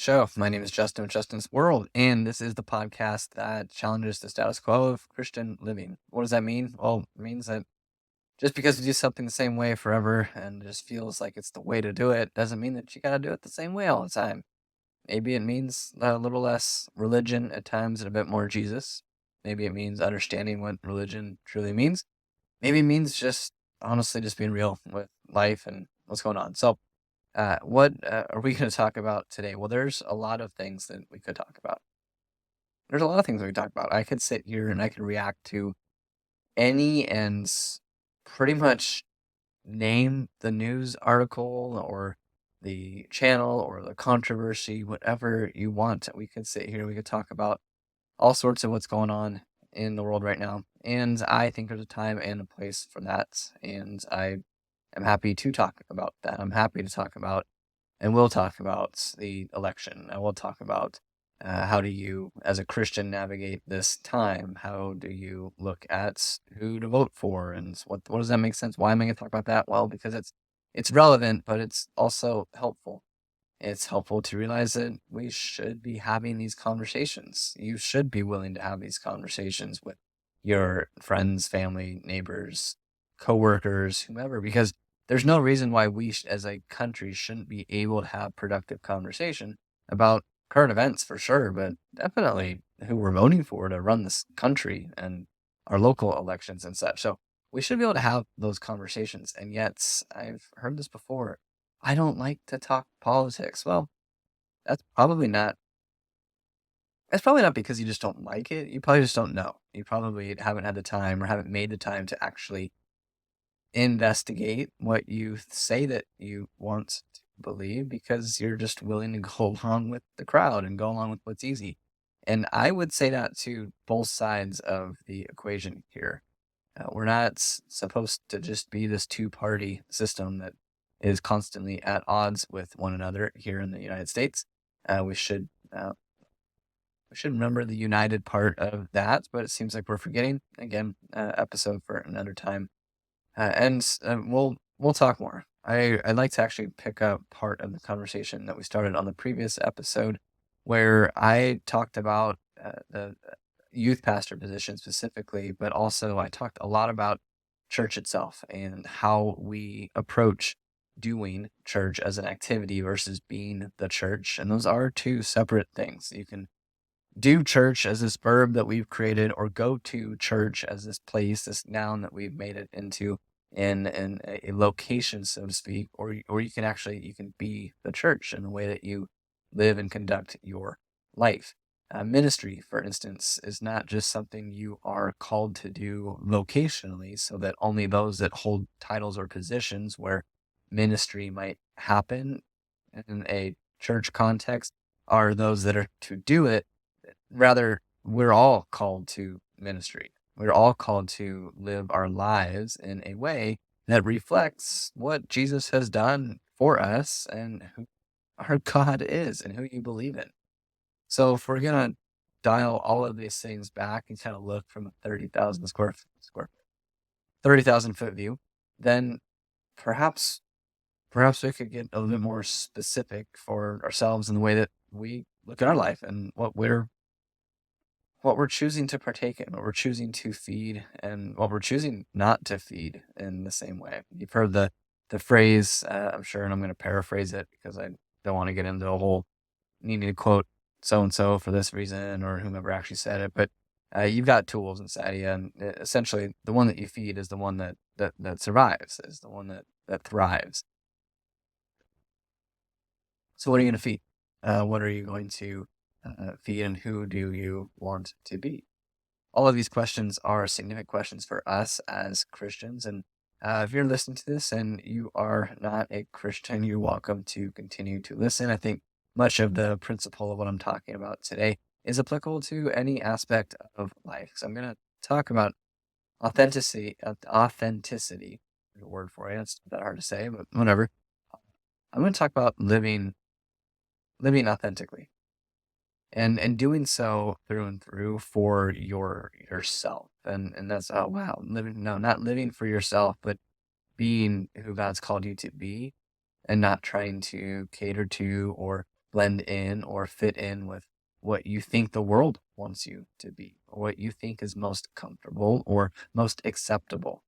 show. My name is Justin with Justin's World, and this is the podcast that challenges the status quo of Christian living. What does that mean? Well, it means that just because you do something the same way forever and it just feels like it's the way to do it doesn't mean that you got to do it the same way all the time. Maybe it means a little less religion at times and a bit more Jesus. Maybe it means understanding what religion truly means. Maybe it means just honestly just being real with life and what's going on. What are we going to talk about today? Well, there's a lot of things that we could talk about. There's a lot of things we could talk about. I could sit here and I could react to any and pretty much name the news article or the channel or the controversy, whatever you want. We could sit here, we could talk about all sorts of what's going on in the world right now. And I think there's a time and a place for that. And I am happy to talk about that. I'm happy to talk about and we'll talk about the election. And we'll talk about how do you, as a Christian, navigate this time? How do you look at who to vote for, and what does that make sense? Why am I going to talk about that? Well, because it's relevant, but it's also helpful. It's helpful to realize that we should be having these conversations. You should be willing to have these conversations with your friends, family, neighbors, coworkers, whomever, because there's no reason why as a country shouldn't be able to have productive conversation about current events for sure, but definitely who we're voting for to run this country and our local elections and such. So we should be able to have those conversations. And yet, I've heard this before. I don't like to talk politics. Well, that's probably not that's probably not because you just don't like it. You probably just don't know. You probably haven't had the time or haven't made the time to actually investigate what you say that you want to believe because you're just willing to go along with the crowd and go along with what's easy. And I would say that to both sides of the equation here. We're not supposed to just be this two-party system that is constantly at odds with one another here in the United States. We should remember the united part of that, but it seems like we're forgetting. Again, episode for another time, and we'll talk more. I'd like to actually pick up part of the conversation that we started on the previous episode, where I talked about the youth pastor position specifically, but also I talked a lot about church itself and how we approach doing church as an activity versus being the church. And those are two separate things. You can do church as this verb that we've created, or go to church as this place, this noun that we've made it into in a location, so to speak, or you can be the church in the way that you live and conduct your life. Ministry, for instance, is not just something you are called to do vocationally, so that only those that hold titles or positions where ministry might happen in a church context are those that are to do it. Rather, we're all called to ministry. We're all called to live our lives in a way that reflects what Jesus has done for us and who our God is and who you believe in. So if we're gonna dial all of these things back and kind of look from a 30,000 square 30,000 foot view, then perhaps perhaps we could get a little bit more specific for ourselves in the way that we look at our life and what we're choosing to partake in, what we're choosing to feed, and what we're choosing not to feed in the same way. You've heard the phrase, I'm sure, and I'm going to paraphrase it because I don't want to get into a whole needing to quote so and so for this reason or whomever actually said it. But you've got tools inside of you, and essentially, the one that you feed is the one that survives, is the one that thrives. So, what are you going to feed? What are you going to feed, and who do you want to be? All of these questions are significant questions for us as Christians. And if you're listening to this and you are not a Christian, you're welcome to continue to listen. I think much of the principle of what I'm talking about today is applicable to any aspect of life. So I'm going to talk about authenticity. Authenticity is a word for it. It's not that hard to say, but whatever. I'm going to talk about living authentically and doing so through and through for yourself. And that's, oh wow, living, no, not living for yourself, but being who God's called you to be, and not trying to cater to or blend in or fit in with what you think the world wants you to be, or what you think is most comfortable or most acceptable.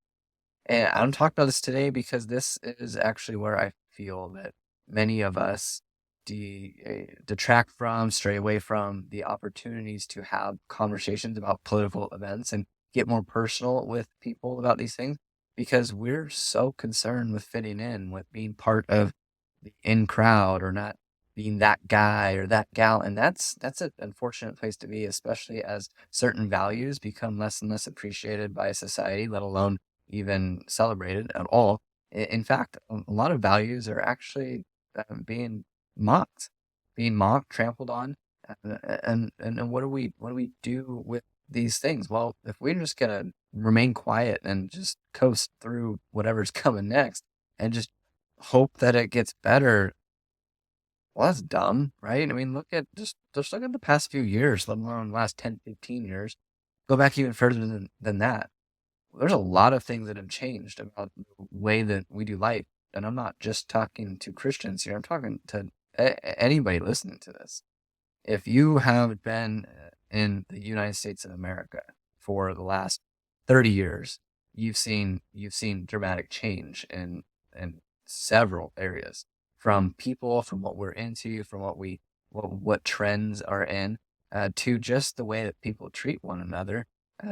And I'm talking about this today because this is actually where I feel that many of us detract from, stray away from the opportunities to have conversations about political events and get more personal with people about these things because we're so concerned with fitting in, with being part of the in crowd or not being that guy or that gal. And that's an unfortunate place to be, especially as certain values become less and less appreciated by society, let alone even celebrated at all. In fact, a lot of values are actually being mocked, trampled on, and what do we do with these things? Well, if we're just gonna remain quiet and just coast through whatever's coming next and just hope that it gets better, well, that's dumb, right? I mean, just look at the past few years, let alone the last 10, 15 years. Go back even further than that. There's a lot of things that have changed about the way that we do life. And I'm not just talking to Christians here. I'm talking to anybody listening to this. If you have been in the United States of America for the last 30 years, you've seen dramatic change in several areas, from people, from what we're into, from what trends are in, to just the way that people treat one another,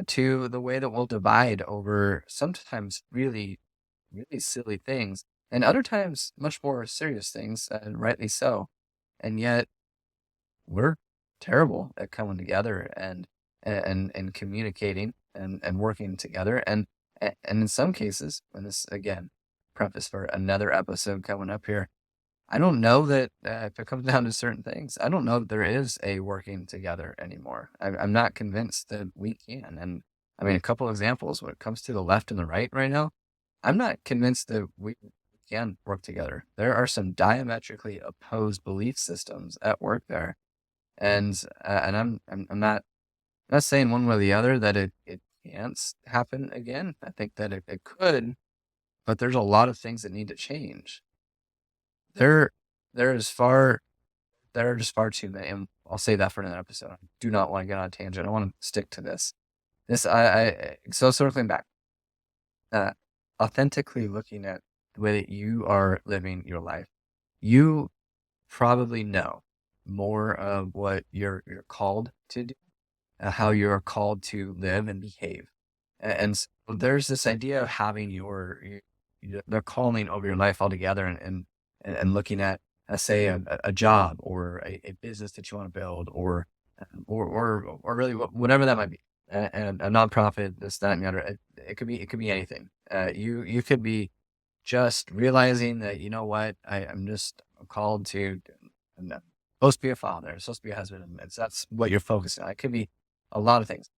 to the way that we'll divide over sometimes really, really silly things, and other times much more serious things, and rightly so. And yet we're terrible at coming together and communicating and working together. And in some cases, and this again, preface for another episode coming up here, I don't know that if it comes down to certain things, I don't know that there is a working together anymore. I'm not convinced that we can. And I mean, a couple examples when it comes to the left and the right now, I'm not convinced that we can work together. There are some diametrically opposed belief systems at work there, and I'm not saying one way or the other that it can't happen again. I think that it could, but there's a lot of things that need to change. There there is far there are just far too many, and I'll save that for another episode. I do not want to get on a tangent. I want to stick to this. So circling back, uh, authentically looking at the way that you are living your life, you probably know more of what you're called to do, how you're called to live and behave. And so there's this idea of having the calling over your life altogether, and looking at, say, a job or a business that you want to build, or really whatever that might be, and a nonprofit, this, that, and the other. It could be anything. You could be just realizing that, you know what, I'm just called to, I'm not supposed to be a father, I'm supposed to be a husband, and that's what you're focusing on. It could be a lot of things.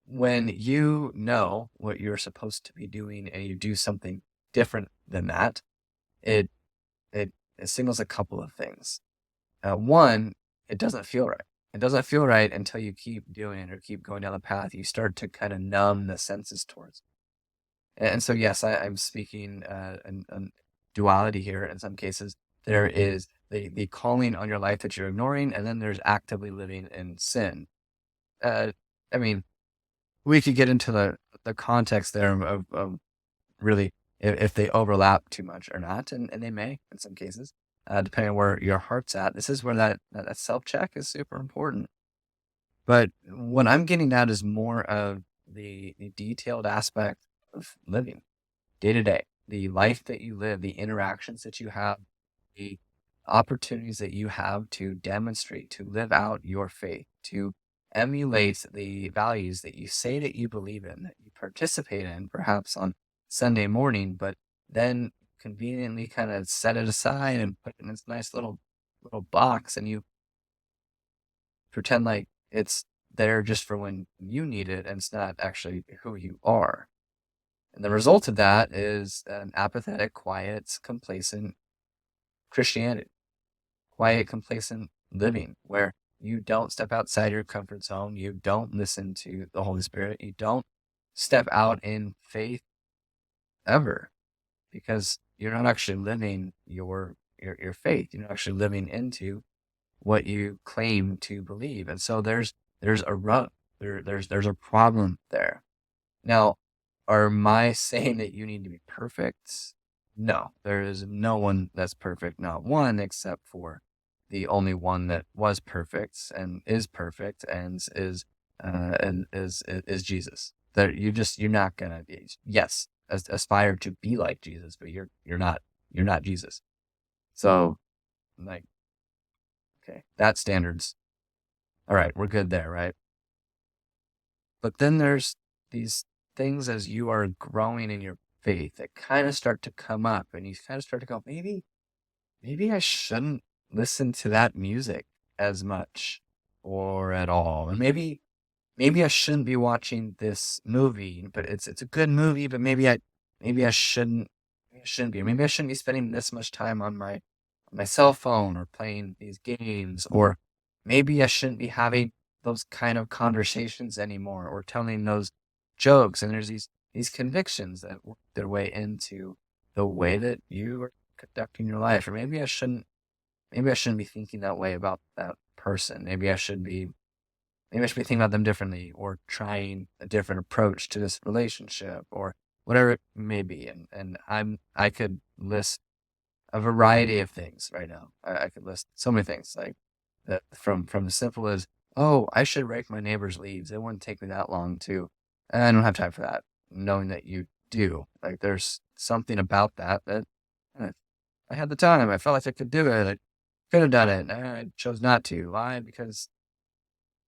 When you know what you're supposed to be doing and you do something different than that, it it signals a couple of things. One, it doesn't feel right. It doesn't feel right until you keep doing it or keep going down the path. You start to kind of numb the senses towards it. And so, yes, I'm speaking in duality here. In some cases, there is the calling on your life that you're ignoring, and then there's actively living in sin. Uh, I mean, we could get into the context there of really if they overlap too much or not, and they may in some cases, depending on where your heart's at. This is where that self check is super important. But what I'm getting at is more of the detailed aspect of living day to day, the life that you live, the interactions that you have, the opportunities that you have to demonstrate, to live out your faith, to emulate the values that you say that you believe in, that you participate in, perhaps on Sunday morning, but then conveniently kind of set it aside and put it in this nice little box, and you pretend like it's there just for when you need it, and it's not actually who you are. And the result of that is an apathetic, quiet, complacent Christianity, quiet, complacent living, where you don't step outside your comfort zone. You don't listen to the Holy Spirit. You don't step out in faith ever, because you're not actually living your faith. You're not actually living into what you claim to believe. And so there's a rub. There's a problem there. Now, am I saying that you need to be perfect? No, there is no one that's perfect, not one, except for the only one that was perfect and is perfect and is Jesus. That you're not gonna be, yes, aspire to be like Jesus, but you're not Jesus. So, like, okay, that standards. All right, we're good there, right? But then there's these things as you are growing in your faith that kind of start to come up, and you kind of start to go, maybe I shouldn't listen to that music as much or at all. And maybe I shouldn't be watching this movie, but it's a good movie, but maybe I shouldn't be. Maybe I shouldn't be spending this much time on my cell phone or playing these games, or maybe I shouldn't be having those kind of conversations anymore or telling those jokes. And there's these convictions that work their way into the way that you are conducting your life. Or maybe I shouldn't be thinking that way about that person. Maybe I should be thinking about them differently, or trying a different approach to this relationship, or whatever it may be. And I could list a variety of things right now. I could list so many things, like that, from the simple as, oh, I should rake my neighbor's leaves. It wouldn't take me that long to. I don't have time for that. Knowing that you do, like, there's something about that uh, I had the time. I felt like I could do it. I could have done it. I chose not to. Why? Because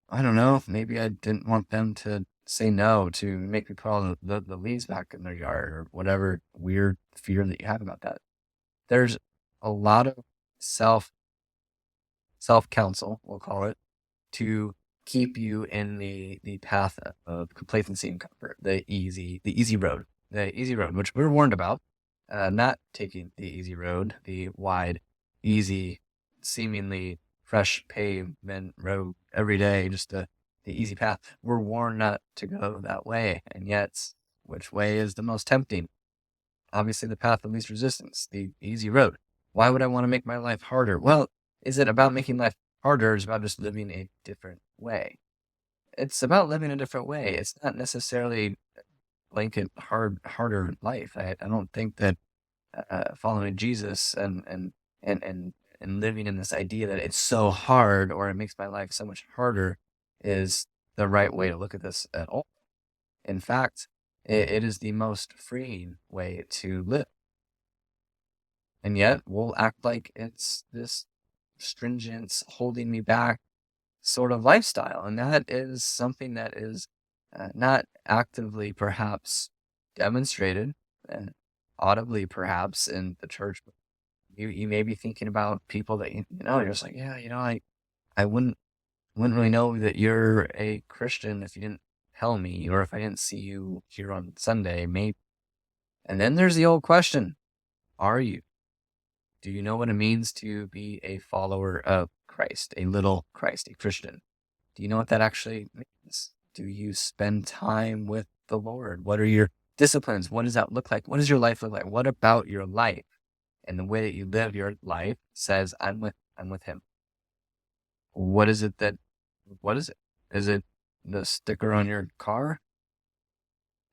I don't know. Maybe I didn't want them to say no to make me put all the leaves back in their yard, or whatever weird fear that you have about that. There's a lot of self self counsel, we'll call it, to keep you in the path of complacency and comfort, the easy road, which we're warned about. Not taking the easy road, the wide, easy, seemingly fresh pavement road every day, just the easy path. We're warned not to go that way, and yet, which way is the most tempting? Obviously, the path of least resistance, the easy road. Why would I want to make my life harder? Well, is it about making life harder, or is it about just living a different way? It's about living a different way. It's not necessarily blanket harder life. I don't think that following Jesus and living in this idea that it's so hard, or it makes my life so much harder, is the right way to look at this at all. In fact, it is the most freeing way to live. And yet we'll act like it's this stringent, holding me back sort of lifestyle. And that is something that is not actively perhaps demonstrated, uh, audibly perhaps, in the church. You may be thinking about people that you're just like, yeah, I wouldn't really know that you're a Christian if you didn't tell me, or if I didn't see you here on Sunday, maybe. And then there's the old question: are you? Do you know what it means to be a follower of Christ, a little Christ, a Christian? Do you know what that actually means? Do you spend time with the Lord? What are your disciplines? What does that look like? What does your life look like? What about your life and the way that you live your life says, I'm with him? What is it that what is it? Is it the sticker on your car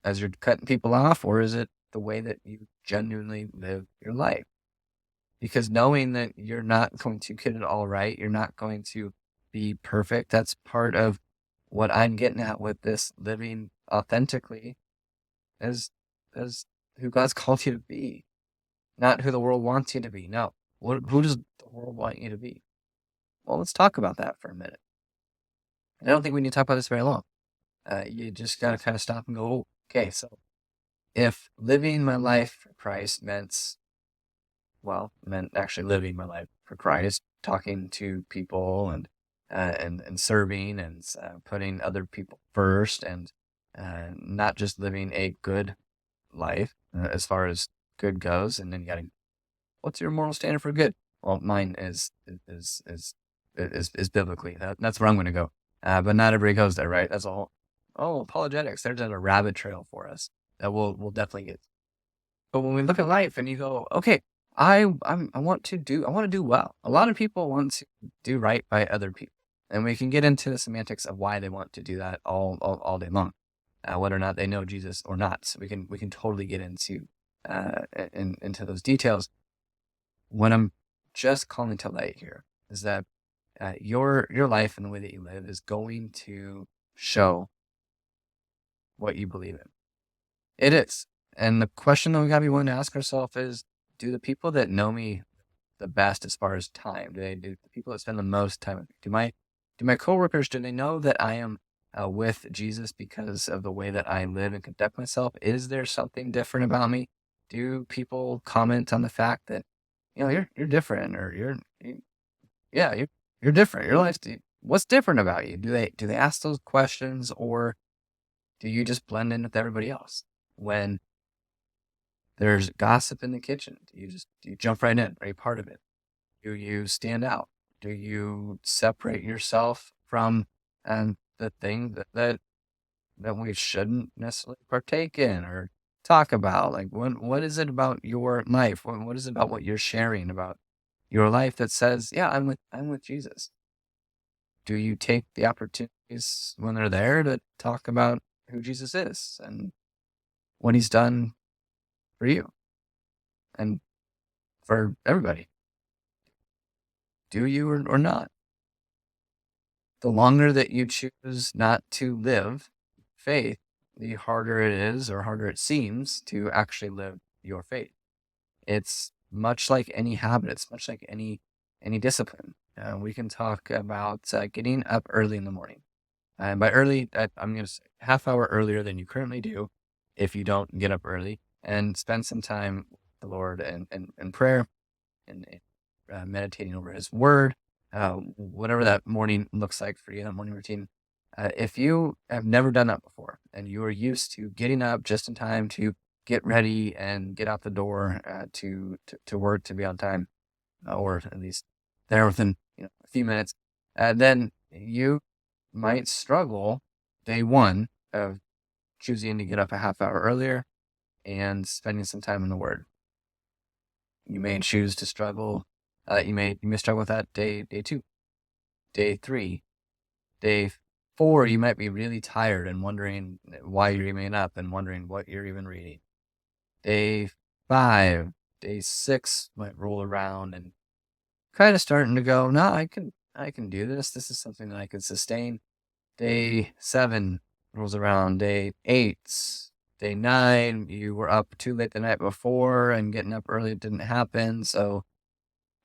as you're cutting people off, or is it the way that you genuinely live your life? Because knowing that you're not going to get it all right, you're not going to be perfect. That's part of what I'm getting at with this living authentically, as as who God's called you to be, not who the world wants you to be. No, who does the world want you to be? Well, let's talk about that for a minute. I don't think we need to talk about this very long. You just got to kind of stop and go, oh, okay, so if living my life for Christ meant actually living my life for Christ, talking to people, and serving, and putting other people first, and not just living a good life, as far as good goes. And then you got to, what's your moral standard for good? Well, mine is biblically. That's where I'm going to go. But not everybody goes there, right? That's all. Oh, apologetics. There's a rabbit trail for us that we'll definitely get. But when we look at life and you go, okay, I want to do well. A lot of people want to do right by other people, and we can get into the semantics of why they want to do that all day long, whether or not they know Jesus or not. So we can totally get into into those details. What I'm just calling to light here is that your life and the way that you live is going to show what you believe in. It is. And the question that we gotta be willing to ask ourselves is, do the people that know me the best as far as time? Do the people that spend the most time with me? Do my coworkers, do they know that I am with Jesus because of the way that I live and conduct myself? Is there something different about me? Do people comment on the fact that, you're different, or yeah, you're different. Your life, what's different about you? Do they ask those questions, or do you just blend in with everybody else? When there's gossip in the kitchen, do you jump right in? Are you part of it? Do you stand out? Do you separate yourself from the thing that we shouldn't necessarily partake in or talk about? Like, what is it about your life? What is it about what you're sharing about your life that says, yeah, I'm with Jesus? Do you take the opportunities when they're there to talk about who Jesus is and what he's done for you and for everybody? Do you or not? The longer that you choose not to live faith, the harder it is, or harder it seems, to actually live your faith. It's much like any habit. It's much like any discipline. We can talk about getting up early in the morning. And by early, I'm going to say half hour earlier than you currently do, if you don't get up early, and spend some time with the Lord and prayer and meditating over His Word, whatever that morning looks like for you, that morning routine. If you have never done that before and you are used to getting up just in time to get ready and get out the door to work, to be on time, or at least there within a few minutes, then you might struggle day one of choosing to get up a half hour earlier and spending some time in the Word. You may choose to struggle. You may struggle with that day two, day three, day four. You might be really tired and wondering why you're even up and wondering what you're even reading. Day five, day six might roll around and kind of starting to go, no, I can do this. This is something that I can sustain. Day seven rolls around. Day eight, day nine, you were up too late the night before and getting up early didn't happen. So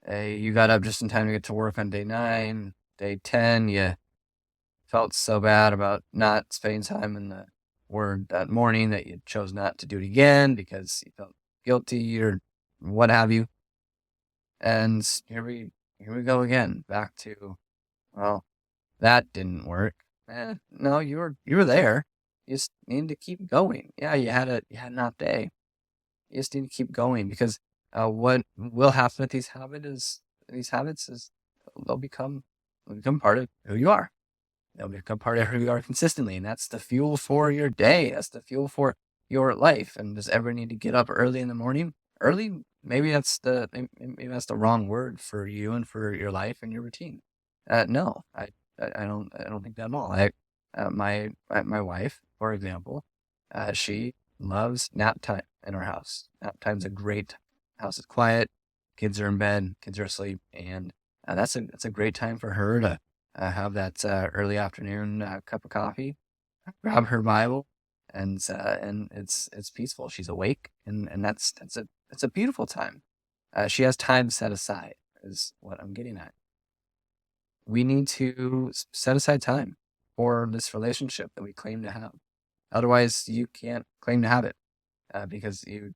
you got up just in time to get to work on day nine. Day 10, you felt so bad about not spending time in the Word that morning that you chose not to do it again because you felt guilty or what have you. And here we go again, back to, well, that didn't work. No, you were there. You just need to keep going. Yeah, you had an off day. You just need to keep going, because what will happen with these habits is they'll become part of who you are. They'll become part of who you are consistently, and that's the fuel for your day. That's the fuel for your life. And does everyone need to get up early in the morning? Early, maybe that's the wrong word for you and for your life and your routine. No, I don't think that at all. My wife, for example, she loves nap time in our house. Nap time's a great. House is quiet, kids are in bed, kids are asleep, and that's a great time for her to have that early afternoon cup of coffee, grab her Bible, and it's peaceful. She's awake, and that's a beautiful time. She has time set aside, is what I'm getting at. We need to set aside time for this relationship that we claim to have. Otherwise, you can't claim to have it, because you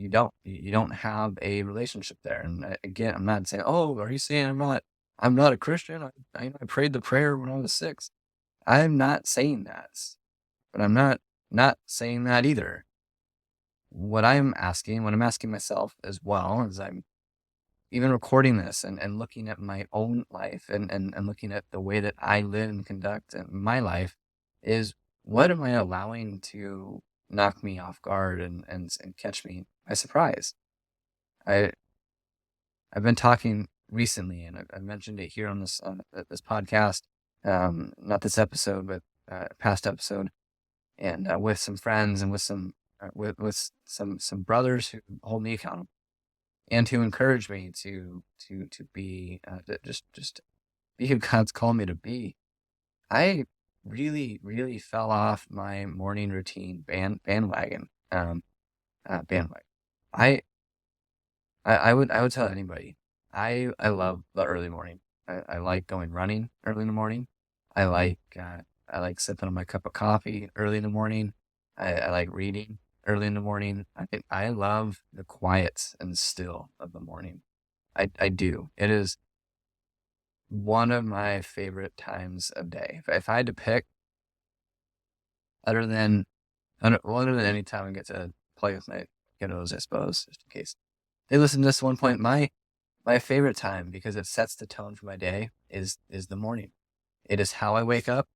don't have a relationship there. And again, I'm not saying, oh, are you saying I'm not a Christian? I prayed the prayer when I was 6. I'm not saying that, but I'm not saying that either. What I'm asking myself as well, as I'm even recording this and looking at my own life and looking at the way that I live and conduct my life, is, what am I allowing to knock me off guard and catch me by surprise? I I've been talking recently, and I mentioned it here on this podcast, not this episode, but past episode, and with some friends and with some brothers who hold me accountable and who encourage me to be just be who God's called me to be. I really fell off my morning routine bandwagon. Bandwagon. I I would tell anybody. I love the early morning. I like going running early in the morning. I like I like sipping on my cup of coffee early in the morning. I like reading early in the morning. I love the quiet and still of the morning. I do. It is one of my favorite times of day. If I had to pick, other than other than any time I get to play with my kiddos, I suppose, just in case they listen to this at one point. My favorite time, because it sets the tone for my day, is the morning. It is how I wake up.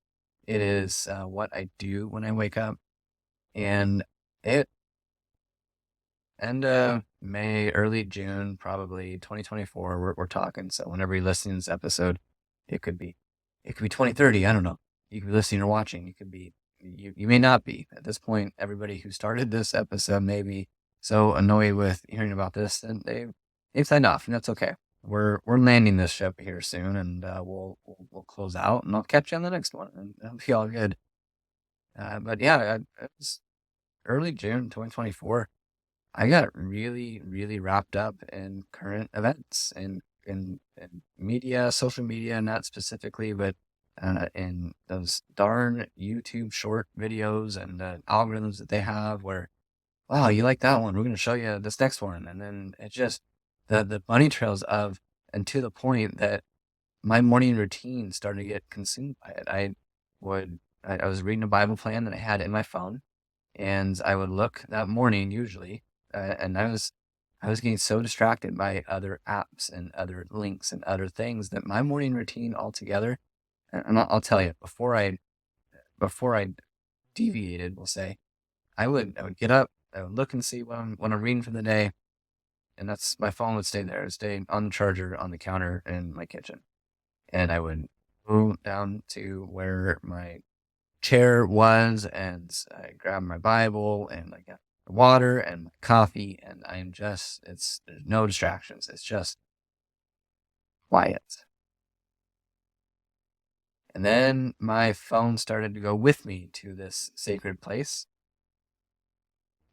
It is what I do when I wake up, and it end of May, early June, probably 2024. We're talking. So whenever you're listening to this episode, it could be it could be 2030. I don't know. You could be listening or watching. You could be you may not be at this point. Everybody who started this episode may be so annoyed with hearing about this, and they've signed off, and that's okay. We're landing this ship here soon, and we'll close out, and I'll catch you on the next one, and it'll be all good. But yeah, it's early June 2024. I got really wrapped up in current events and in media, social media, not specifically, but in those darn YouTube short videos and algorithms that they have where, wow, you like that one? We're going to show you this next one. And then it just, the bunny trails of, and to the point that my morning routine started to get consumed by it. I was reading a Bible plan that I had in my phone, and I would look that morning usually, and I was getting so distracted by other apps and other links and other things that my morning routine altogether, and I'll tell you, before I deviated, we'll say, I would get up, I would look and see what I'm reading for the day, and that's my phone would stay there, it'd stay on the charger on the counter in my kitchen, and I would go down to where my chair was, and I grabbed my Bible and I got water and my coffee, and there's no distractions. It's just quiet. And then my phone started to go with me to this sacred place.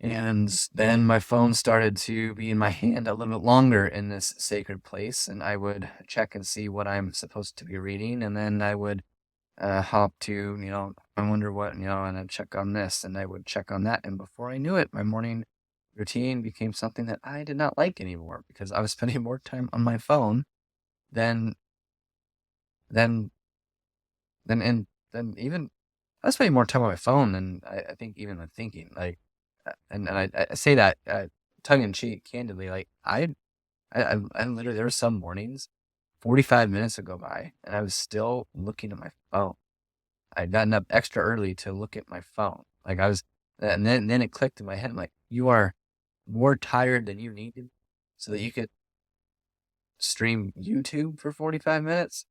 And then my phone started to be in my hand a little bit longer in this sacred place. And I would check and see what I'm supposed to be reading. And then I would hop to, I wonder what, and I'd check on this and I would check on that. And before I knew it, my morning routine became something that I did not like anymore because I was spending more time on my phone than, than, than even, I was spending more time on my phone than I think even than thinking. Like, and I say that tongue in cheek, candidly. Like, I literally, there were some mornings, 45 minutes would go by and I was still looking at my phone. I'd gotten up extra early to look at my phone. Like I was, and then it clicked in my head. I'm like, you are more tired than you needed so that you could stream YouTube for 45 minutes.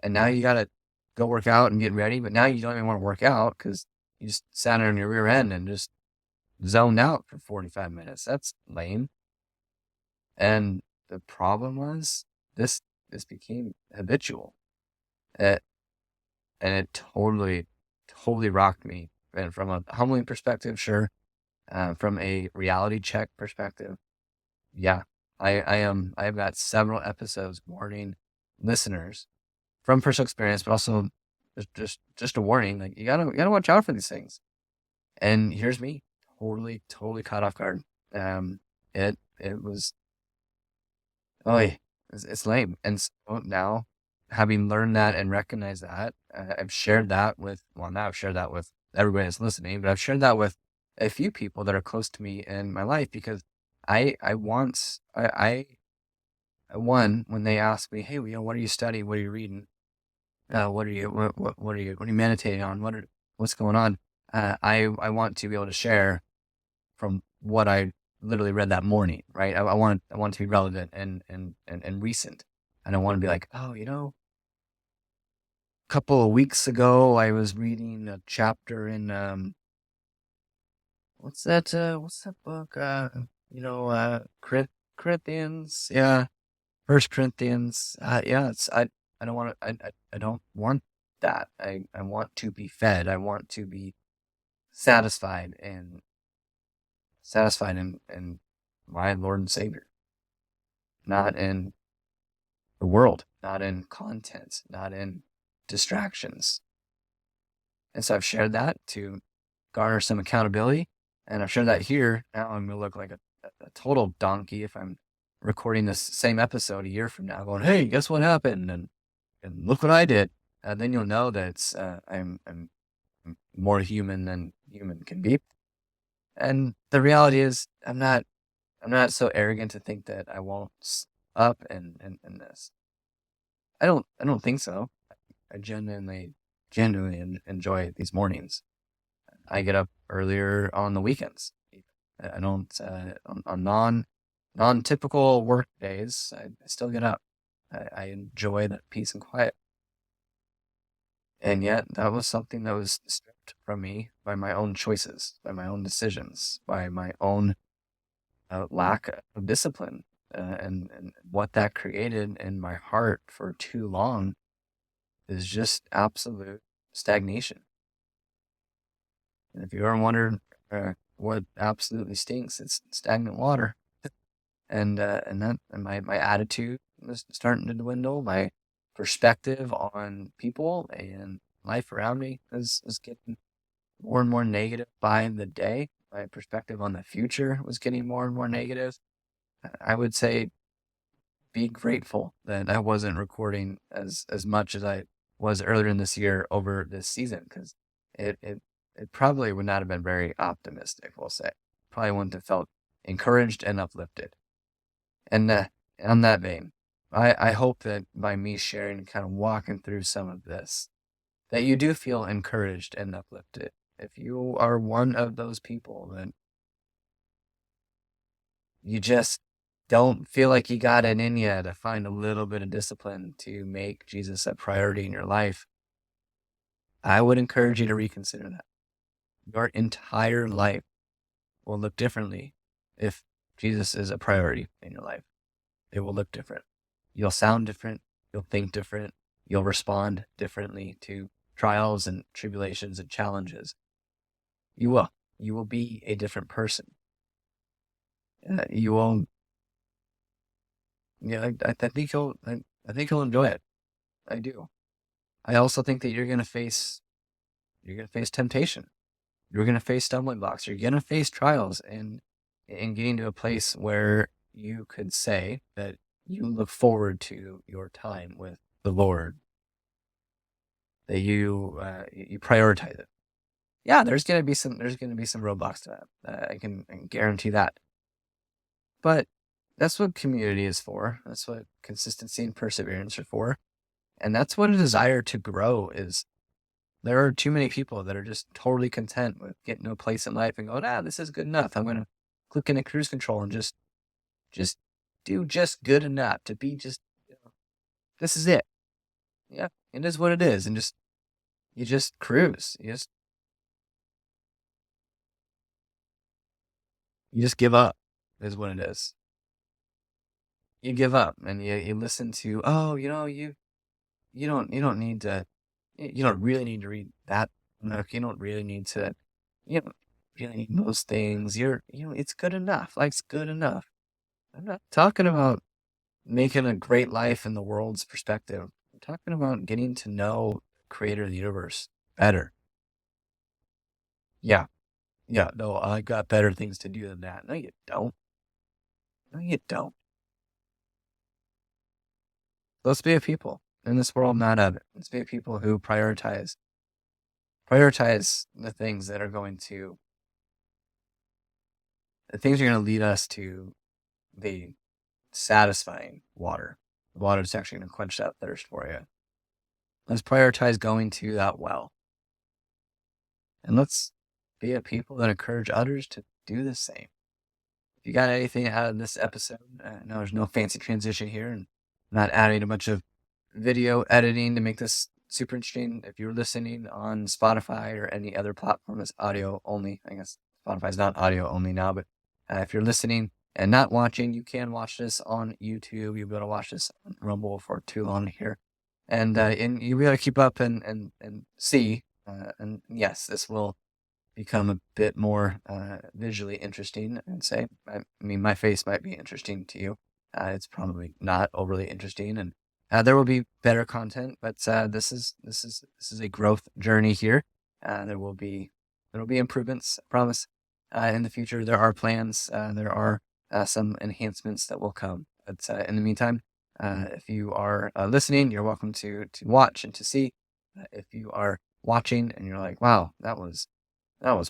And now you got to go work out and get ready. But now you don't even want to work out because you just sat on your rear end and just zoned out for 45 minutes. That's lame. And the problem was this became habitual. It, and it totally rocked me. And from a humbling perspective, sure. From a reality check perspective, yeah, I've got several episodes warning listeners from personal experience, but also just a warning. Like you gotta watch out for these things. And here's me, totally caught off guard. It was oh yeah, it's lame. And so now, having learned that and recognized that, I've shared that with, well, now I've shared that with everybody that's listening, but I've shared that with a few people that are close to me in my life because I once, one, when they ask me, hey, what are you studying? What are you reading? What are you meditating on? What's going on? I want to be able to share from what I literally read that morning, right? I want it to be relevant and recent. I don't want to be like, oh, a couple of weeks ago I was reading a chapter in what's that book? Corinthians. Yeah, First Corinthians. Yeah, it's I don't want to I don't want that. I want to be fed. I want to be satisfied and satisfied in my Lord and Savior, not in the world, not in content, not in distractions. And so I've shared that to garner some accountability. And I've shared that here. Now I'm going to look like a total donkey if I'm recording this same episode a year from now going, hey, guess what happened? And look what I did. Then you'll know that I'm more human than human can be. And the reality is I'm not so arrogant to think that I won't up and this. I don't think so. I genuinely enjoy these mornings. I get up earlier on the weekends. I don't on non-typical work days. I still get up. I enjoy that peace and quiet. And yet, that was something that was stripped from me by my own choices, by my own decisions, by my own lack of discipline, and what that created in my heart for too long is just absolute stagnation. And if you ever wondered what absolutely stinks, it's stagnant water. And my attitude was starting to dwindle. My perspective on people and life around me is getting more and more negative by the day. My perspective on the future was getting more and more negative. I would say be grateful that I wasn't recording as much as I was earlier in this year over this season, because it probably would not have been very optimistic, we'll say. Probably wouldn't have felt encouraged and uplifted. And on that vein, I hope that by me sharing and kind of walking through some of this, that you do feel encouraged and uplifted. If you are one of those people that you just don't feel like you got it in you to find a little bit of discipline to make Jesus a priority in your life, I would encourage you to reconsider that. Your entire life will look differently if Jesus is a priority in your life. It will look different. You'll sound different. You'll think different. You'll respond differently to trials and tribulations and challenges. You will. You will be a different person. You will. Yeah, I think you'll enjoy it. I do. I also think that you're gonna face temptation. You're gonna face stumbling blocks. You're gonna face trials, and getting to a place where you could say that you look forward to your time with the Lord, that you prioritize it. Yeah, there's gonna be some roadblocks to that. I can guarantee that. But that's what community is for. That's what consistency and perseverance are for. And that's what a desire to grow is. There are too many people that are just totally content with getting to a place in life and go, this is good enough. I'm gonna click into cruise control and just do just good enough to be just this is it. Yeah, it is what it is, and you just cruise. You just give up is what it is. You give up and you listen to, oh, you don't need to, you don't really need to read that book. You don't really need to, you don't really need those things. It's good enough. Life's good enough. I'm not talking about making a great life in the world's perspective. I'm talking about getting to know the creator of the universe better. Yeah. Yeah. No, I got better things to do than that. No, you don't. No, you don't. Let's be a people in this world, not of it. Let's be a people who prioritize the things are going to lead us to the satisfying water. The water that's actually going to quench that thirst for you. Let's prioritize going to that well. And let's be a people that encourage others to do the same. you got anything out of this episode, no, there's no fancy transition here, and not adding a bunch of video editing to make this super interesting. If you're listening on Spotify or any other platform that's audio only, I guess Spotify's not audio only now, but if you're listening and not watching, you can watch this on YouTube. You'll be able to watch this on Rumble for too long here. And you'll be able to keep up and see. And yes, this will become a bit more visually interesting, I'd say. I mean, my face might be interesting to you. It's probably not overly interesting, and there will be better content, but this is a growth journey here. There will be improvements, I promise. In the future, there are plans. There are some enhancements that will come. But in the meantime, if you are listening, you're welcome to watch and to see. If you are watching and you're like, wow, that was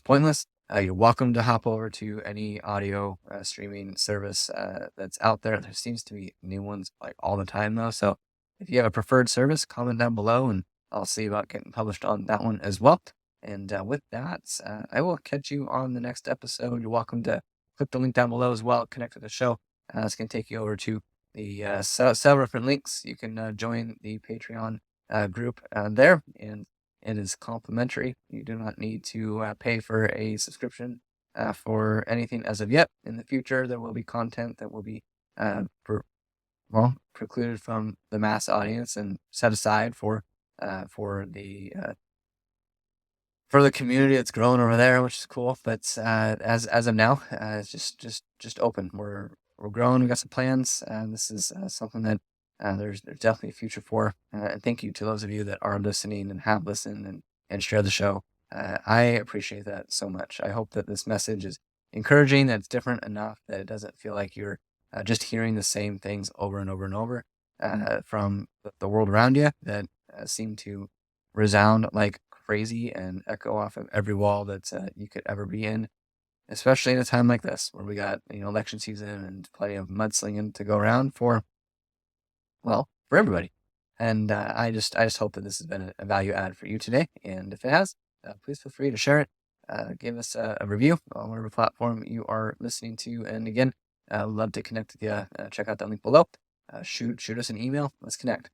pointless. You're welcome to hop over to any audio streaming service that's out there. There seems to be new ones like all the time though. So if you have a preferred service, comment down below and I'll see about getting published on that one as well. And with that, I will catch you on the next episode. You're welcome to click the link down below as well, connect to the show. It's going to take you over to the several different links. You can join the Patreon group there, and it is complimentary. You do not need to pay for a subscription for anything as of yet. In the future, there will be content that will be precluded from the mass audience and set aside for the community that's growing over there, which is cool. But as of now, it's just open. We're growing. We got some plans, and this is something that there's definitely a future for. And thank you to those of you that are listening and have listened and share the show. I appreciate that so much. I hope that this message is encouraging, that it's different enough that it doesn't feel like you're just hearing the same things over and over and over from the world around you that seem to resound like crazy and echo off of every wall that you could ever be in, especially in a time like this where we got election season and plenty of mudslinging to go around for everybody. And I just hope that this has been a value add for you today. And if it has, please feel free to share it. Give us a review on whatever platform you are listening to. And again, love to connect with you. Check out that link below. Shoot us an email. Let's connect.